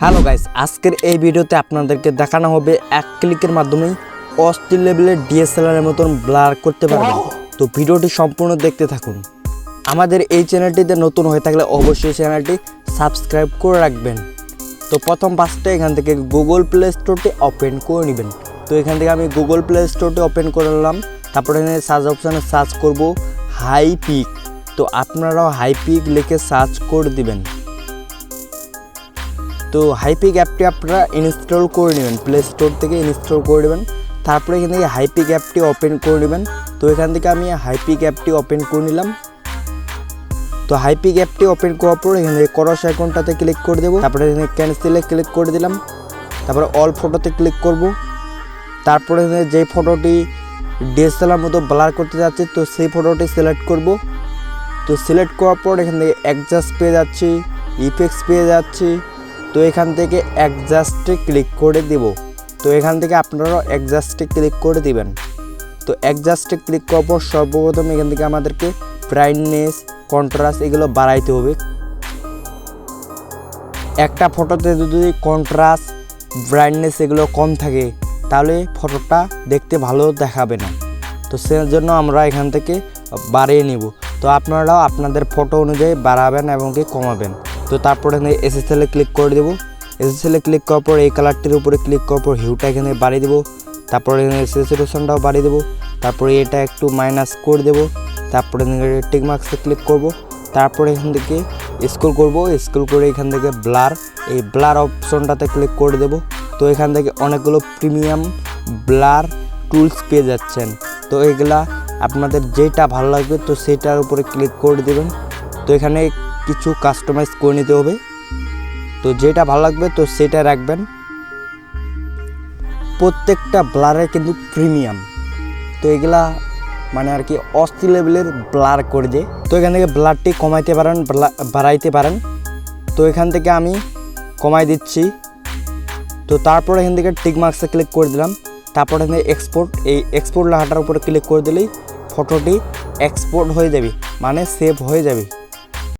Hello guys, আজকের এই ভিডিওতে আপনাদেরকে দেখানো হবে এক ক্লিকের মাধ্যমে অস্থির লেভেলের ডিএসএলআর এর মতন ব্লার করতে পারবেন। তো ভিডিওটি সম্পূর্ণ দেখতে থাকুন। আমাদের এই চ্যানেলটিতে নতুন হয়ে থাকলে অবশ্যই চ্যানেলটি সাবস্ক্রাইব করে রাখবেন। তো প্রথম পাঁচটা এখান থেকে গুগল প্লে স্টোরটি ওপেন করে নেবেন। তো এখান থেকে আমি গুগল প্লে স্টোরটি ওপেন করে নিলাম। তারপরে এখানে সার্চ অপশানে সার্চ করব হাইপিক। তো আপনারাও হাইপিক লিখে সার্চ করে দিবেন। তো হাইপিক অ্যাপটি আপনারা ইনস্টল করে নেবেন, প্লে স্টোর থেকে ইনস্টল করে নেবেন। তারপরে এখান থেকে হাইপিক অ্যাপটি ওপেন করে নেবেন। তো এখান থেকে আমি হাইপিক অ্যাপটি ওপেন করে নিলাম। তো হাইপিক অ্যাপটি ওপেন করার পর এখান থেকে ক্রস আইকনটাতে ক্লিক করে দেবো। তারপরে এখানে ক্যান্সেলে ক্লিক করে দিলাম। তারপরে অল ফটোতে ক্লিক করব। তারপরে এখানে যেই ফটোটি ডিএসএলআর মতো ব্লার করতে যাচ্ছে তো সেই ফটোটি সিলেক্ট করব। তো সিলেক্ট করার পর এখান থেকে অ্যাডজাস্ট পেয়ে যাচ্ছি, ইফেক্টস পেয়ে যাচ্ছি। তো এখান থেকে অ্যাডজাস্টে ক্লিক করে দেব। তো এখান থেকে আপনারাও অ্যাডজাস্টে ক্লিক করে দিবেন। তো অ্যাডজাস্টে ক্লিক করার পর সর্বপ্রথম এখান থেকে আমাদেরকে ব্রাইটনেস, কন্ট্রাস্ট এগুলো বাড়াইতে হবে। একটা ফটোতে যদি কন্ট্রাস্ট, ব্রাইটনেস এগুলো কম থাকে তাহলে ফটোটা দেখতে ভালো দেখাবে না। তো সেজন্য আমরা এখান থেকে বাড়িয়ে নিব। তো আপনারাও আপনাদের ফটো অনুযায়ী বাড়াবেন এবং কি কমাবেন। তো তারপরে এখানে এসএসএলে ক্লিক করে দেবো। এসএসএলে ক্লিক করার পর এই কালারটির উপরে ক্লিক করার পর হিউটা এখানে বাড়িয়ে দেবো। তারপরে এখানে স্যাচুরেশনটাও বাড়িয়ে দেবো। তারপরে এটা একটু মাইনাস করে দেবো। তারপরে টিক মার্কসে ক্লিক করব। তারপরে এখান থেকে স্ক্রল করব, স্ক্রল করে এখান থেকে ব্লার, এই ব্লার অপশনটাতে ক্লিক করে দেব। তো এখান থেকে অনেকগুলো প্রিমিয়াম ব্লার টুলস পেয়ে যাচ্ছেন। তো এগুলা আপনাদের যেটা ভালো লাগবে তো সেটার উপরে ক্লিক করে দেবেন। তো এখানে কিছু কাস্টমাইজ করে নিতে হবে। তো যেটা ভালো লাগবে তো সেটা রাখবেন। প্রত্যেকটা ব্লারে কিন্তু প্রিমিয়াম। তো এগুলা মানে আর কি অস্থির লেভেলের ব্লার করে দেয়। তো এখান থেকে ব্লারটি কমাইতে পারেন, বাড়াইতে পারেন। তো এখান থেকে আমি কমাই দিচ্ছি। তো তারপর এখান থেকে টিক মার্কসে ক্লিক করে দিলাম। তারপর এখানে এক্সপোর্ট, এই এক্সপোর্ট লেখাটার উপরে ক্লিক করে দিলেই ফটোটি এক্সপোর্ট হয়ে যাবে, মানে সেভ হয়ে যাবে।